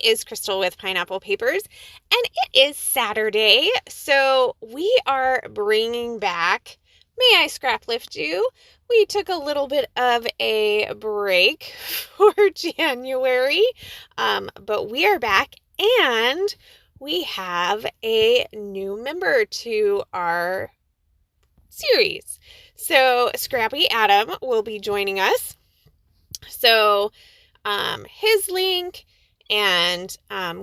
is Crystal with Pineapple Papers, and it is Saturday, so we are bringing back May I Scraplift You? We took a little bit of a break for January, but we are back, and we have a new member to our series. So Scrappy Adam will be joining us. So his link and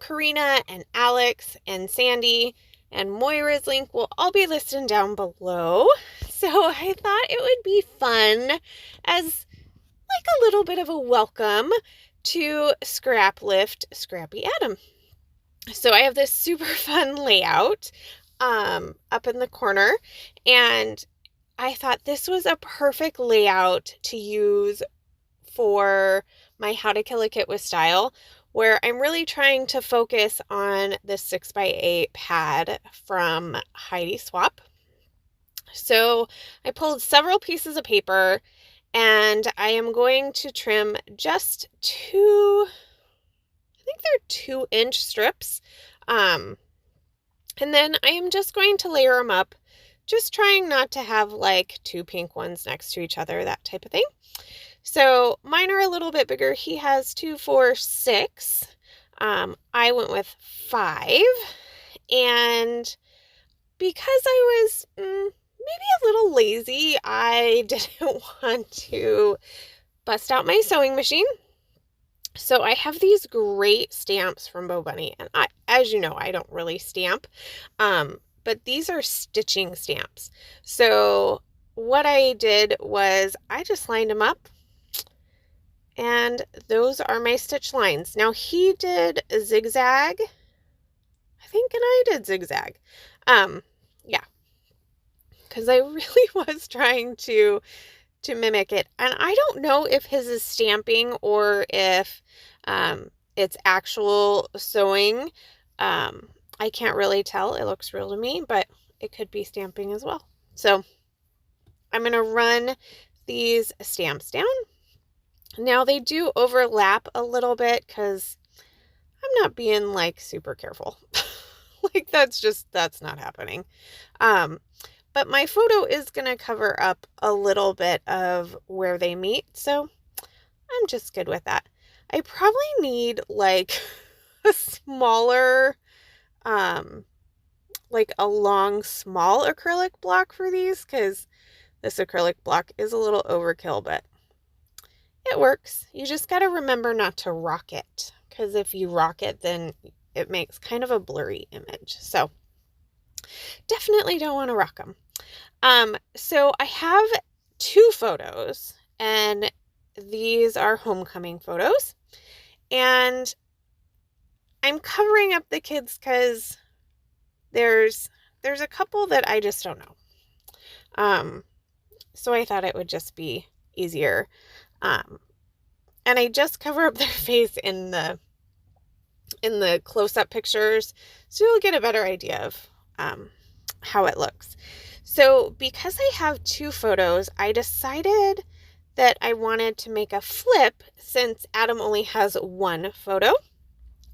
Karina and Alex and Sandie and Moira's link will all be listed down below. So I thought it would be fun as like a little bit of a welcome to Scraplift Scrappy Adam. So I have this super fun layout up in the corner, and I thought this was a perfect layout to use for my How to Kill a Kit with Style, where I'm really trying to focus on the 6x8 pad from Heidi Swap. So I pulled several pieces of paper, and I am going to trim just I think they're 2-inch strips. And then I am just going to layer them up, just trying not to have like 2 pink ones next to each other, that type of thing. So mine are a little bit bigger. He has 2, 4, 6. I went with 5. And because I was maybe a little lazy, I didn't want to bust out my sewing machine. So I have these great stamps from Bo Bunny. And as you know, I don't really stamp. But these are stitching stamps. So what I did was I just lined them up. And those are my stitch lines. Now he did zigzag, I think, and I did zigzag. Yeah, because I really was trying to mimic it. And I don't know if his is stamping or if it's actual sewing. I can't really tell. It looks real to me, but it could be stamping as well. So I'm going to run these stamps down. Now they do overlap a little bit because I'm not being like super careful. Like that's not happening. But my photo is going to cover up a little bit of where they meet. So I'm just good with that. I probably need like a smaller, like a long, small acrylic block for these, because this acrylic block is a little overkill, but it works. You just got to remember not to rock it, because if you rock it, then it makes kind of a blurry image. So definitely don't want to rock them. So I have 2 photos, and these are homecoming photos, and I'm covering up the kids because there's a couple that I just don't know. So I thought it would just be easier. And I just cover up their face in the close-up pictures, so you'll get a better idea of how it looks. So because I have 2 photos, I decided that I wanted to make a flip since Adam only has 1 photo.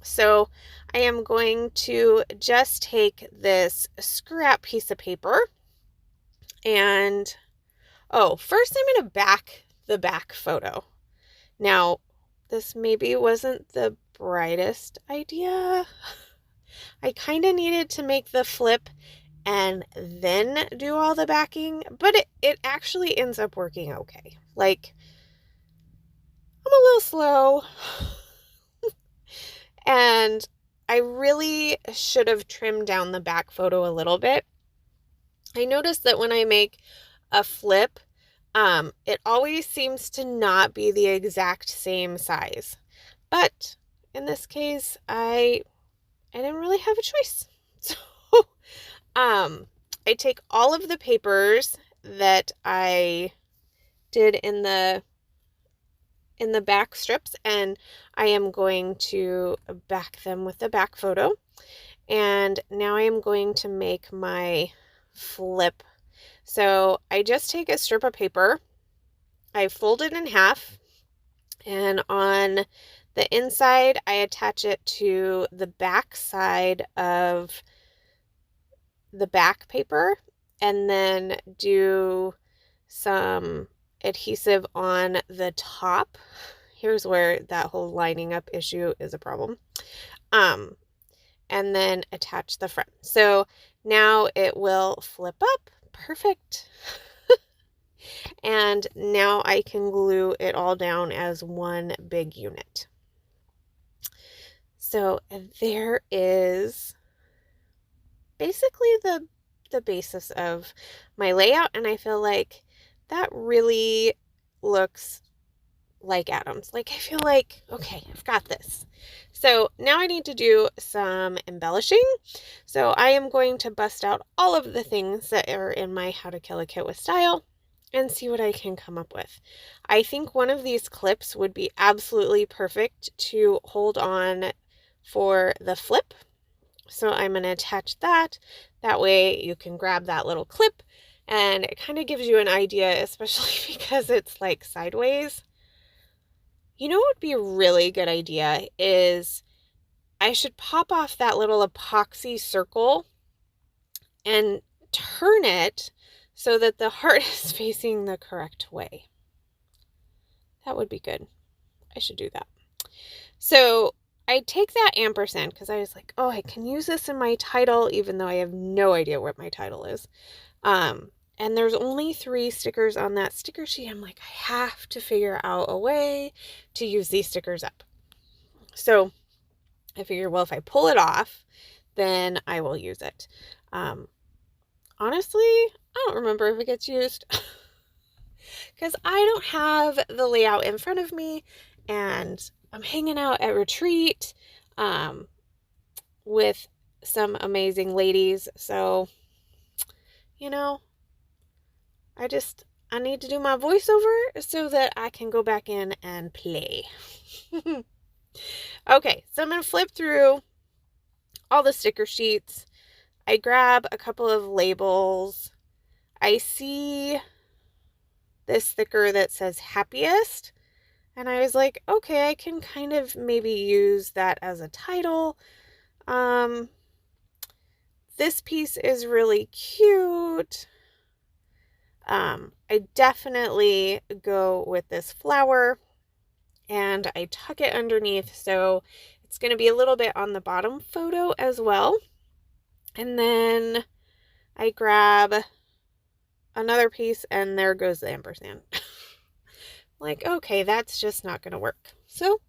So I am going to just take this scrap piece of paper and, first I'm going to back the back photo. Now, this maybe wasn't the brightest idea. I kind of needed to make the flip and then do all the backing, but it actually ends up working okay. Like, I'm a little slow, and I really should have trimmed down the back photo a little bit. I noticed that when I make a flip, it always seems to not be the exact same size. But in this case, I didn't really have a choice. So I take all of the papers that I did in the back strips, and I am going to back them with the back photo. And now I am going to make my flip. So I just take a strip of paper, I fold it in half, and on The inside, I attach it to the back side of the back paper and then do some adhesive on the top. Here's where that whole lining up issue is a problem. And then attach the front. So now it will flip up. Perfect. And now I can glue it all down as one big unit. So there is basically the basis of my layout, and I feel like that really looks like Adam's. Like, I feel like, okay, I've got this. So now I need to do some embellishing. So I am going to bust out all of the things that are in my How to Kill a Kit with Style and see what I can come up with. I think one of these clips would be absolutely perfect to hold on for the flip. So I'm going to attach that. That way you can grab that little clip and it kind of gives you an idea, especially because it's like sideways. You know what would be a really good idea is I should pop off that little epoxy circle and turn it so that the heart is facing the correct way. That would be good. I should do that. So I take that ampersand because I was like, oh, I can use this in my title, even though I have no idea what my title is. And there's only 3 stickers on that sticker sheet. I'm like, I have to figure out a way to use these stickers up. So I figure, well, if I pull it off, then I will use it. Honestly, I don't remember if it gets used because I don't have the layout in front of me and I'm hanging out at retreat with some amazing ladies. So, you know, I need to do my voiceover so that I can go back in and play. Okay, so I'm going to flip through all the sticker sheets. I grab a couple of labels. I see this sticker that says happiest. And I was like, okay, I can kind of maybe use that as a title. This piece is really cute. I definitely go with this flower and I tuck it underneath. So it's going to be a little bit on the bottom photo as well. And then I grab another piece and there goes the ampersand. Like, okay, that's just not going to work. So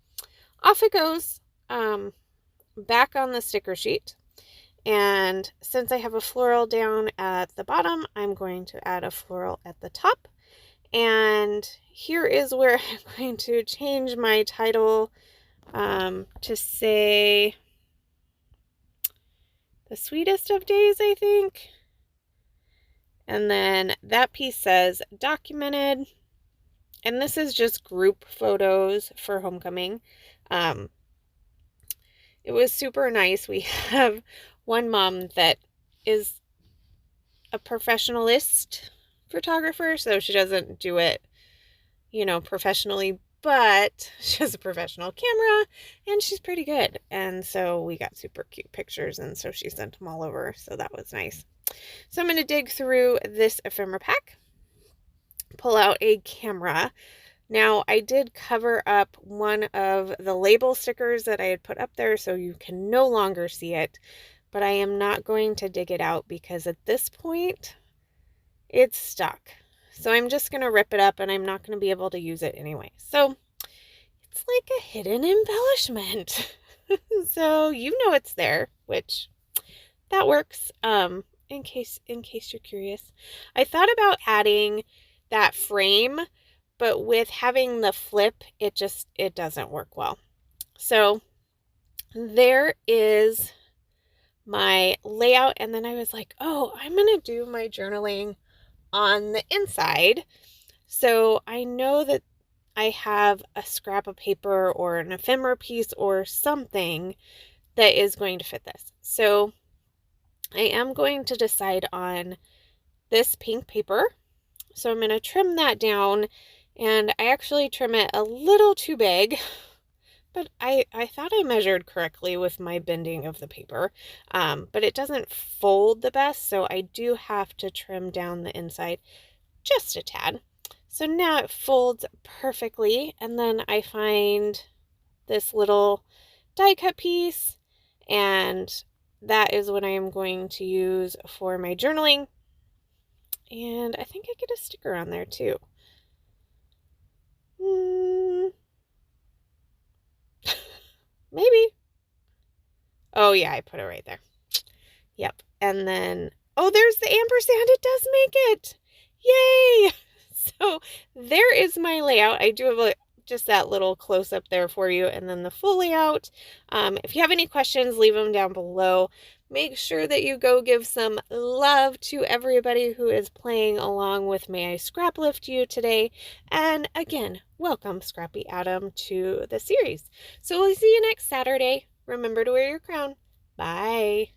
off it goes, back on the sticker sheet. And since I have a floral down at the bottom, I'm going to add a floral at the top. And here is where I'm going to change my title to say the sweetest of days, I think. And then that piece says documented. And this is just group photos for homecoming. It was super nice. We have one mom that is a professionalist photographer, so she doesn't do it, professionally, but she has a professional camera and she's pretty good. And so we got super cute pictures, and so she sent them all over, so that was nice. So I'm going to dig through this ephemera pack, pull out a camera. Now, I did cover up one of the label stickers that I had put up there, so you can no longer see it, but I am not going to dig it out because at this point, it's stuck. So I'm just going to rip it up and I'm not going to be able to use it anyway. So it's like a hidden embellishment. So you know it's there, which that works. In case you're curious. I thought about adding that frame, but with having the flip, it doesn't work well. So there is my layout. And then I was like, oh, I'm going to do my journaling on the inside. So I know that I have a scrap of paper or an ephemera piece or something that is going to fit this. So I am going to decide on this pink paper. So I'm going to trim that down, and I actually trim it a little too big but I thought I measured correctly with my bending of the paper, but it doesn't fold the best, so I do have to trim down the inside just a tad. So now it folds perfectly, and then I find this little die cut piece, and that is what I am going to use for my journaling. And I think I get a sticker on there too. Maybe. Oh yeah, I put it right there. Yep. And then, oh, there's the ampersand. It does make it. Yay! So there is my layout. I do have just that little close up there for you, and then the full layout. If you have any questions, leave them down below. Make sure that you go give some love to everybody who is playing along with May I Scraplift You today. And again, welcome Scrappy Adam to the series. So we'll see you next Saturday. Remember to wear your crown. Bye.